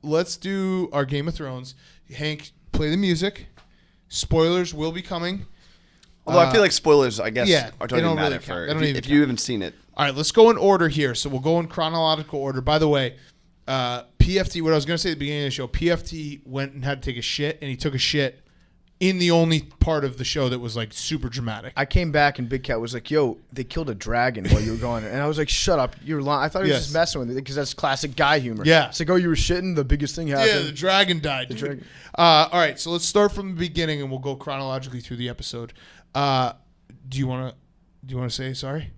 let's do our Game of Thrones. Hank, play the music. Spoilers will be coming. Although I feel like spoilers, I guess, don't even really matter count. if you haven't seen it. All right, let's go in order here. So we'll go in chronological order. By the way, PFT, what I was going to say at the beginning of the show, PFT went and had to take a shit, and he took a shit in the only part of the show that was like super dramatic. I came back and Big Cat was like, "Yo, they killed a dragon while you were gone," and I was like, "Shut up, you're lying." I thought he was just messing with me because that's classic guy humor. Yeah, it's like, "Oh, you were shitting. The biggest thing happened." Yeah, the dragon died. The dragon. All right, so let's start from the beginning and we'll go chronologically through the episode. Do you want to say sorry?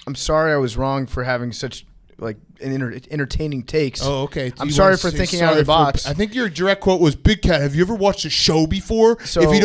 I'm sorry I was wrong for having such like entertaining takes. Oh, okay. I'm sorry for thinking out of the box. I think your direct quote was, "Big Cat, have you ever watched a show before? So if he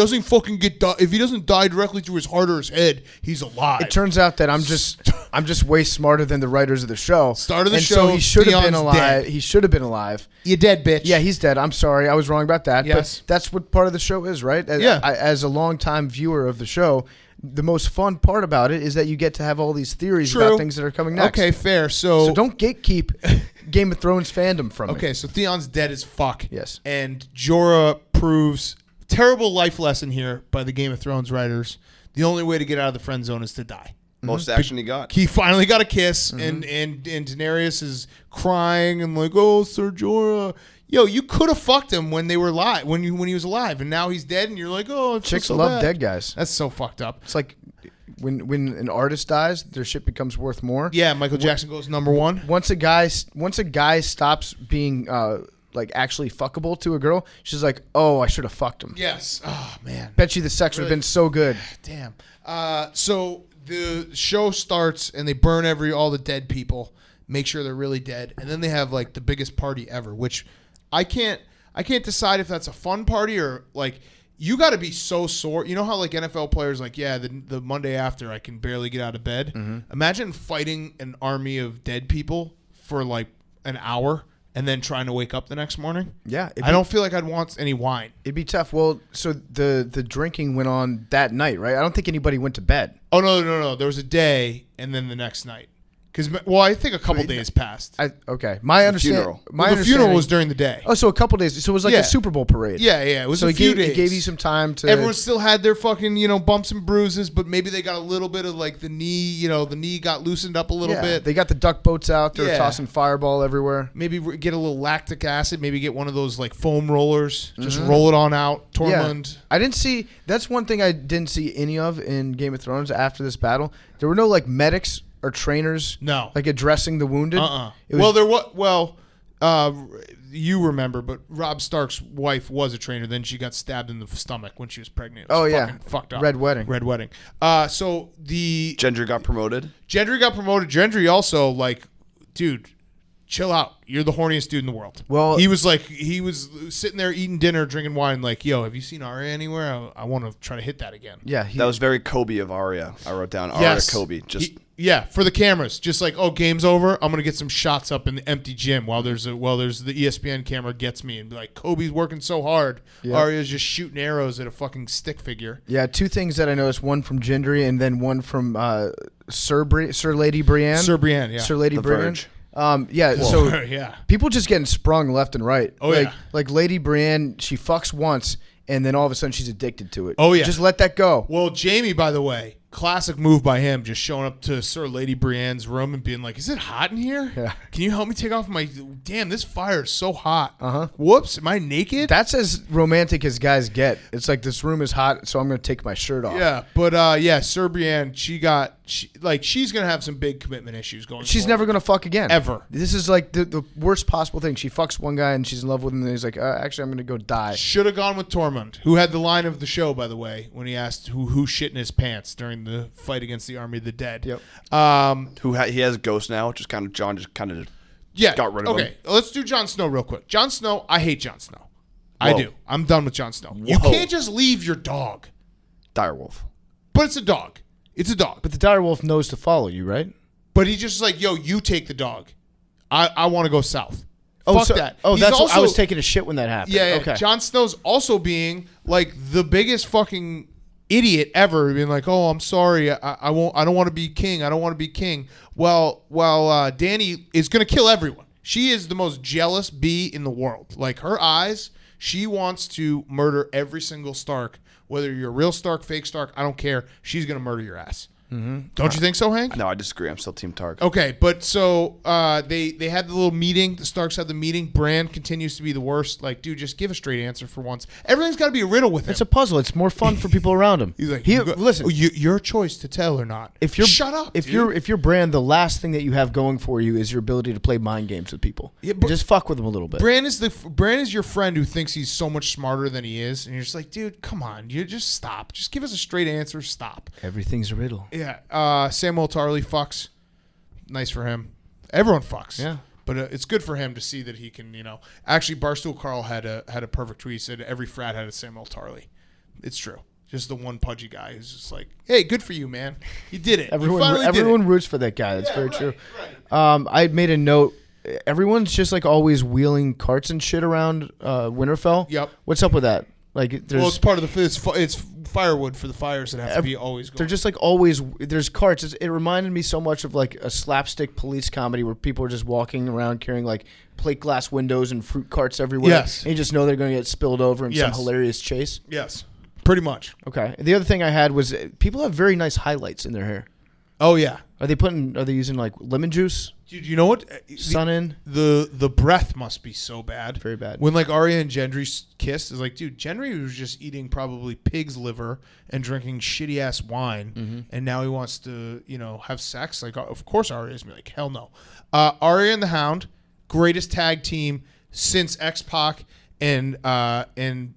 doesn't die directly through his heart or his head, he's alive." It turns out that I'm just way smarter than the writers of the show. Start of the show. So he should have been alive. Dead. He should have been alive. You dead, bitch. Yeah, he's dead. I'm sorry. I was wrong about that. Yes. But that's what part of the show is, right? As a longtime viewer of the show, the most fun part about it is that you get to have all these theories about things that are coming next. Okay, fair. So don't gatekeep Game of Thrones fandom from me. Okay, so Theon's dead as fuck. Yes. And Jorah proves terrible life lesson here by the Game of Thrones writers. The only way to get out of the friend zone is to die. Most action he got. He finally got a kiss, and Daenerys is crying and like, "Oh, Sir Jorah, yo, you could have fucked him when they were alive, when he was alive, and now he's dead, and you're like, oh, it's chicks so love bad. Dead guys. That's so fucked up. It's like when an artist dies, their shit becomes worth more. Yeah, Michael Jackson goes #1. Once a guy stops being like actually fuckable to a girl, she's like, oh, I should have fucked him. Yes. Oh man. Bet you the sex would have been so good. Damn. So the show starts and they burn all the dead people, make sure they're really dead, and then they have like the biggest party ever, which I can't decide if that's a fun party or like you got to be so sore. You know how like NFL players like, yeah, the Monday after I can barely get out of bed. Imagine fighting an army of dead people for like an hour and then trying to wake up the next morning. Yeah, I don't feel like I'd want any wine. It'd be tough. Well, so the drinking went on that night, right? I don't think anybody went to bed. Oh no. There was a day and then the next night. I think a couple days passed. Okay. My understanding. The funeral was during the day. Oh, so a couple days. So it was like a Super Bowl parade. Yeah. It was a few days. It gave you some time to. Everyone still had their fucking, bumps and bruises, but maybe they got a little bit of like the knee, the knee got loosened up a little bit. They got the duck boats out. They were tossing fireball everywhere. Maybe get a little lactic acid. Maybe get one of those like foam rollers. Just roll it on out. Tormund. Yeah. I didn't see. That's one thing I didn't see any of in Game of Thrones after this battle. There were no like medics or trainers, like addressing the wounded. You remember, but Robb Stark's wife was a trainer. Then she got stabbed in the stomach when she was pregnant. Fucked up. Red Wedding. So the Gendry got promoted. Gendry also like, dude, chill out. You're the horniest dude in the world. Well, he was sitting there eating dinner, drinking wine. Like, yo, have you seen Arya anywhere? I want to try to hit that again. Yeah, that was very Kobe of Arya. I wrote down Arya Kobe. For the cameras, just like, oh, game's over. I'm gonna get some shots up in the empty gym while there's the ESPN camera gets me and be like, Kobe's working so hard. Yep. Arya's just shooting arrows at a fucking stick figure. Yeah, two things that I noticed: one from Gendry and then one from Sir Lady Brienne. Sir Brienne, yeah. Sir Lady Brienne. So people just getting sprung left and right. Oh, like Lady Brienne, she fucks once and then all of a sudden she's addicted to it. Oh yeah, just let that go. Well, Jamie, by the way, classic move by him, just showing up to Sir Lady Brienne's room and being like, "Is it hot in here? Yeah. Can you help me take off my? Damn, this fire is so hot. Whoops, am I naked?" That's as romantic as guys get. It's like, this room is hot, so I'm gonna take my shirt off. Yeah, but Sir Brienne, she's gonna have some big commitment issues going. She's never gonna fuck again ever. This is like the worst possible thing. She fucks one guy and she's in love with him, and he's like, actually, I'm gonna go die. Should have gone with Tormund, who had the line of the show, by the way, when he asked who shit in his pants during the fight against the Army of the Dead. Yep. He has a ghost now, which is kind of John just kind of got rid of him. Okay, let's do Jon Snow real quick. Jon Snow, I hate Jon Snow. I do. I'm done with Jon Snow. Whoa. You can't just leave your dog. Direwolf. But it's a dog. It's a dog. But the direwolf knows to follow you, right? But he's just like, yo, you take the dog. I want to go south. Fuck that. Oh, that's I was taking a shit when that happened. Yeah. Okay. Jon Snow's also being like the biggest fucking idiot ever, being like, "Oh, I'm sorry, I don't want to be king. I don't want to be king." While Dany is gonna kill everyone. She is the most jealous bee in the world. Like, her eyes, she wants to murder every single Stark. Whether you're a real Stark, fake Stark, I don't care. She's going to murder your ass. Don't you think so, Hank? No, I disagree. I'm still Team Tark. Okay, but so they had the little meeting. The Starks had the meeting. Bran continues to be the worst. Like, dude, just give a straight answer for once. Everything's got to be a riddle with him. It's a puzzle. It's more fun for people around him. He's like, listen, your choice to tell or not. If you're shut up. If dude. you're Bran, the last thing that you have going for you is your ability to play mind games with people. Yeah, just fuck with them a little bit. Bran is your friend who thinks he's so much smarter than he is, and you're just like, dude, come on, you just stop. Just give us a straight answer. Stop. Everything's a riddle. Yeah. Samuel Tarly fucks. Nice for him. Everyone fucks. Yeah. But it's good for him to see that he can, Actually, Barstool Carl had a perfect tweet. He said every frat had a Samuel Tarly. It's true. Just the one pudgy guy who's just like, hey, good for you, man. You did it. Everyone roots for that guy. That's very true. Right. I made a note. Everyone's just like always wheeling carts and shit around Winterfell. Yep. What's up with that? Like, it's part of it's firewood for the fires that have to be always going. They're just like always. There's carts. It reminded me so much of like a slapstick police comedy where people are just walking around carrying like plate glass windows and fruit carts everywhere. Yes. And you just know they're going to get spilled over in some hilarious chase. Yes. Pretty much. Okay. The other thing I had was people have very nice highlights in their hair. Oh yeah. Are they using like lemon juice? Dude, you know what? Sun in. The breath must be so bad. Very bad. When like Arya and Gendry kissed, is like, dude, Gendry was just eating probably pig's liver and drinking shitty ass wine, and now he wants to have sex. Like, of course Arya's gonna be like, hell no. Arya and the Hound, greatest tag team since X-Pac and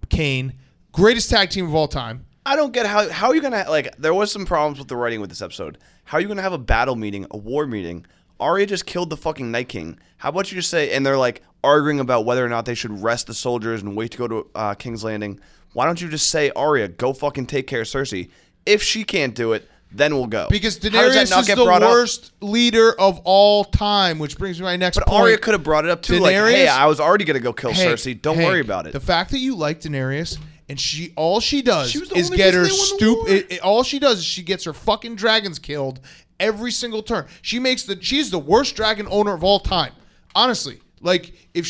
Kane, greatest tag team of all time. I don't get how are you gonna there was some problems with the writing with this episode. How are you gonna have a battle meeting, a war meeting? Arya just killed the fucking Night King. How about you just say, and they're like arguing about whether or not they should rest the soldiers and wait to go to King's Landing. Why don't you just say, Arya, go fucking take care of Cersei? If she can't do it, then we'll go. Because Daenerys is the worst leader of all time, which brings me to my next point. But Arya could have brought it up too. Daenerys, like, hey, I was already going to go kill Cersei. Don't worry about it. The fact that you like Daenerys and all she does is get her stupid. All she does is she gets her fucking dragons killed every single turn. She's the worst dragon owner of all time. Honestly, like if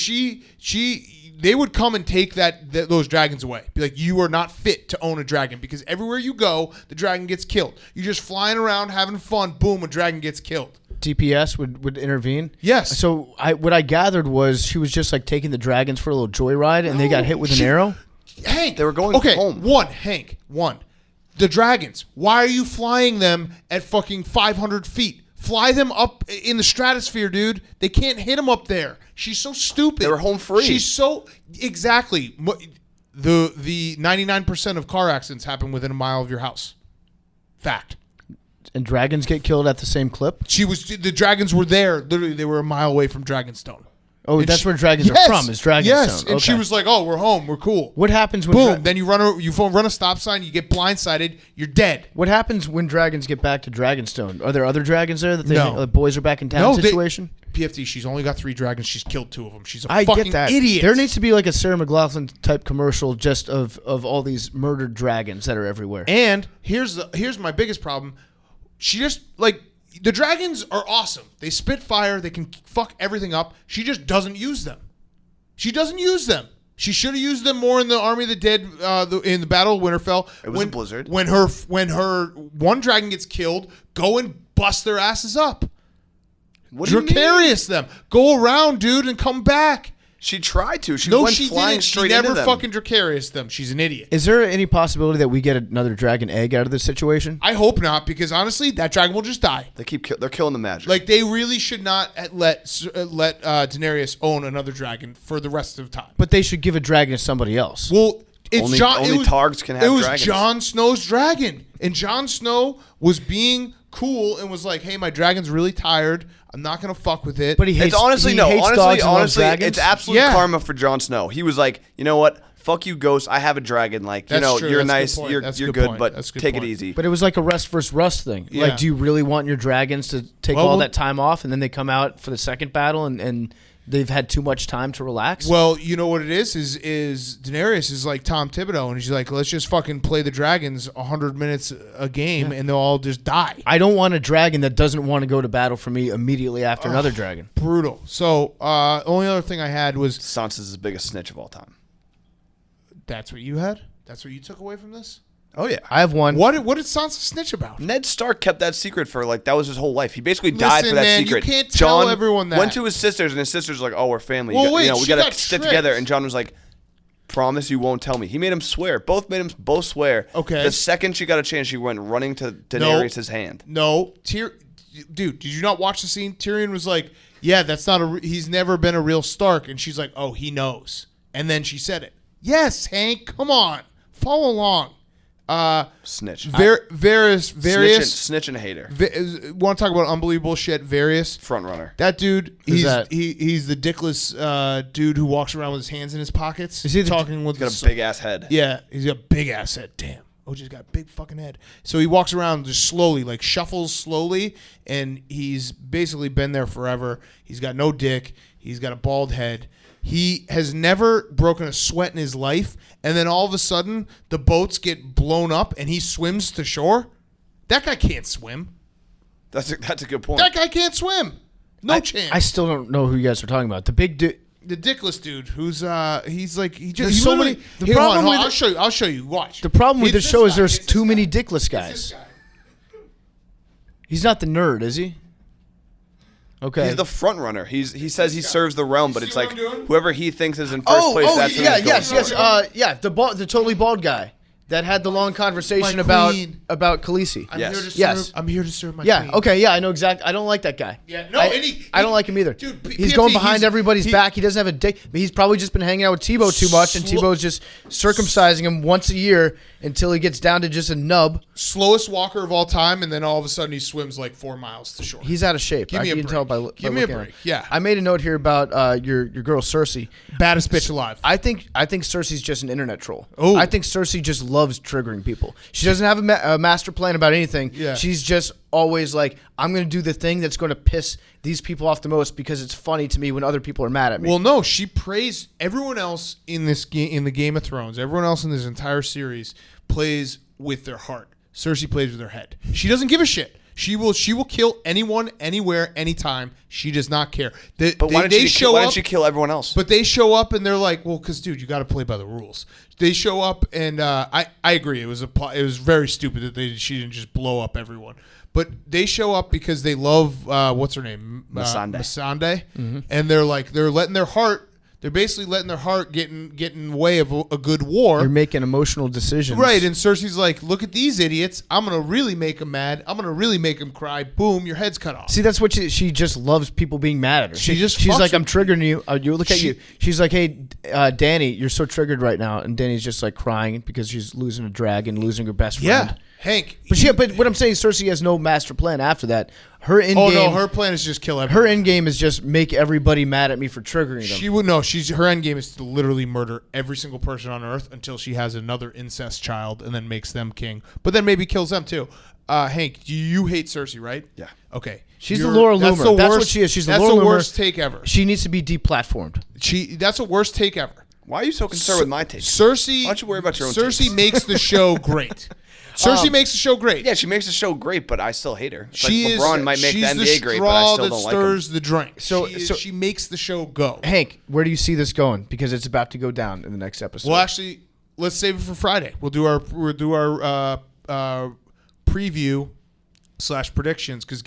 they would come and take those dragons away. Be like, you are not fit to own a dragon because everywhere you go, the dragon gets killed. You're just flying around having fun. Boom, a dragon gets killed. DPS would intervene. Yes. So what I gathered was she was just like taking the dragons for a little joyride, and they got hit with an arrow. Hank, they were going home. One. The dragons. Why are you flying them at fucking 500 feet? Fly them up in the stratosphere, dude. They can't hit them up there. She's so stupid. They were home free. She's so exactly. The 99% of car accidents happen within a mile of your house. Fact. And dragons get killed at the same clip? The dragons were there. Literally, they were a mile away from Dragonstone. Oh, and that's where dragons are from, is Dragonstone. Yes, and she was like, oh, we're home. We're cool. What happens when... Boom, then you run a stop sign, you get blindsided, you're dead. What happens when dragons get back to Dragonstone? Are there other dragons there that the boys are back in town situation? PFT, she's only got 3 dragons. She's killed 2 of them. She's a I fucking get that. idiot. There needs to be like a Sarah McLachlan type commercial just of all these murdered dragons that are everywhere. And here's my biggest problem. She just, like... The dragons are awesome. They spit fire. They can fuck everything up. She just doesn't use them. She doesn't use them. She should have used them more in the Army of the Dead, in the Battle of Winterfell. It was a blizzard. When her one dragon gets killed, go and bust their asses up. What do you mean? Them. Go around, dude, and come back. She tried to. She went flying straight into them. She never fucking Dracarius them. She's an idiot. Is there any possibility that we get another dragon egg out of this situation? I hope not, because honestly, that dragon will just die. They're killing the magic. Like, they really should not let Daenerys own another dragon for the rest of the time. But they should give a dragon to somebody else. Well, only Targs can have dragons. It was Jon Snow's dragon, and Jon Snow was being cool and was like, "Hey, my dragon's really tired. I'm not gonna fuck with it." But he hates. Honestly, it's absolute karma for Jon Snow. He was like, you know what? Fuck you, Ghost. I have a dragon. Like, you're nice. You're good, but take it easy. But it was like a rest versus rust thing. Yeah. Like, do you really want your dragons to take all that time off, and then they come out for the second battle and they've had too much time to relax? Well, you know what it is Daenerys is like Tom Thibodeau, and she's like, let's just fucking play the dragons 100 minutes a game, and they'll all just die. I don't want a dragon that doesn't want to go to battle for me immediately after another dragon. Brutal. So, only other thing I had was Sansa's the biggest snitch of all time. That's what you had? That's what you took away from this? Oh yeah, I have one. What did Sansa snitch about? Ned Stark kept that secret for that was his whole life. He basically died for that man, secret. You can't tell John everyone that. went to his sisters, and his sisters were like, "Oh, we're family. Well, wait, we she gotta got stick tricked. together." And John was like, "Promise you won't tell me." He made him swear. Both made him both swear. Okay. The second she got a chance, she went running to Daenerys' hand. No, dude, did you not watch the scene? Tyrion was like, "Yeah, that's not he's never been a real Stark," and she's like, "Oh, he knows." And then she said it. Yes, Hank, come on, follow along. Snitch. Varys. Snitch and a hater. Want to talk about unbelievable shit? Varys. Front runner. That dude, Who's he's that? he's the dickless dude who walks around with his hands in his pockets. Is he talking with He's got a big ass head. Yeah, he's got a big ass head. Damn. OJ's got a big fucking head. So he walks around just slowly, like shuffles slowly, and he's basically been there forever. He's got no dick. He's got a bald head. He has never broken a sweat in his life, and then all of a sudden, the boats get blown up, and he swims to shore? That guy can't swim. That's a good point. That guy can't swim. No chance. I still don't know who you guys are talking about. The big dude. The dickless dude who's he's like he just There's he so literally- many- the Here, problem hold on, with I'll show you. Watch. The problem with It's this show is guy, there's it's too this many guy. dickless It's guys. this guy. He's not the nerd, is he? Okay. He's the front runner. He says he serves the realm, but see it's what like I'm doing? whoever he thinks is in first place. That's who yeah, he's yes, going yes. for. The totally bald guy that had the long conversation My about queen. Khaleesi. I'm Yes. here to serve, Yes. I'm here to serve my Yeah. queen. Okay. Yeah, I know exactly. I don't like that guy. Yeah, no, I, and I don't like him either. Dude, he's PFT, going behind everybody's he- back. He doesn't have a dick. He's probably just been hanging out with Tebow too much, and Tebow's just circumcising him once a year until he gets down to just a nub. Slowest walker of all time, and then all of a sudden he swims like 4 miles to shore. He's out of shape. Give me I a can break. tell by Give by me a looking at break. him. Yeah. I made a note here about your girl Cersei. Baddest bitch alive. I think Cersei's just an internet troll. Oh. I think Cersei just loves triggering people. She doesn't have a master plan about anything. Yeah. She's just always like, I'm going to do the thing that's going to piss these people off the most because it's funny to me when other people are mad at me. Well, no, she praised everyone else in this game, in the Game of Thrones. Everyone else in this entire series plays with their heart. Cersei plays with her head. She doesn't give a shit. She will kill anyone, anywhere, anytime. She does not care. But why didn't she kill everyone else? But they show up and they're like, well, because dude, you got to play by the rules. They show up and I agree. It was very stupid that she didn't just blow up everyone. But they show up because they love what's her name, Missandei, and they're letting their heart. They're basically letting their heart get in the way of a good war. You're making emotional decisions. Right, and Cersei's like, look at these idiots. I'm going to really make them mad. I'm going to really make them cry. Boom, your head's cut off. See, that's what she just loves people being mad at her. She's fucks like, with- I'm triggering you. You look at you. She's like, hey, Danny, you're so triggered right now. And Danny's just like crying because she's losing a dragon, losing her best friend. Yeah, Hank. But what I'm saying is Cersei has no master plan after that. Her end Oh game, no, her plan is just kill everyone. her end game is just make everybody mad at me for triggering them. She would know. Her end game is to literally murder every single person on Earth until she has another incest child and then makes them king. But then maybe kills them too. Hank, you hate Cersei, right? Yeah. Okay. She's the Laura Loomer. That's what she is. She's the that's Laura the Loomer. worst take ever. She needs to be deplatformed. That's the worst take ever. Why are you so concerned with my take? Cersei. Why don't you worry about your own Cersei takes? makes the show great. Cersei makes the show great. Yeah, she makes the show great, but I still hate her. It's She like LeBron is. might make the she's NBA great, but I straw still that don't like him. stirs the drink. So- She makes the show go. Hank, where do you see this going? Because it's about to go down in the next episode. Well, actually, let's save it for Friday. We'll do our preview / predictions because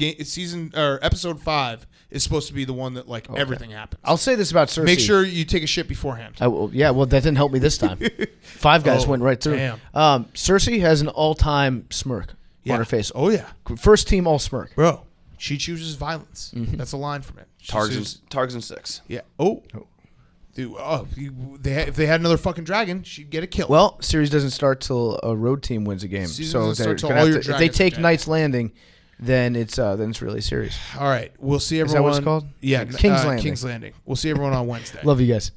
episode 5 is supposed to be the one that everything happens. I'll say this about Cersei. Make sure you take a shit beforehand. I will, yeah, well, that didn't help me this time. Five Guys went right through. Damn. Cersei has an all-time smirk on her face. Oh yeah, First team all smirk. bro. She chooses violence. That's a line from it. She says- Targs and 6. Yeah. Oh. Dude, if they had another fucking dragon, she'd get a kill. Well, series doesn't start till a road team wins a game. Series So doesn't start they're till gonna all have your to, if they dragons are take dead. Knight's Landing, then it's really serious. all right. We'll see everyone. Is that what it's called? Yeah. King's Landing. King's Landing. We'll see everyone on Wednesday. Love you guys.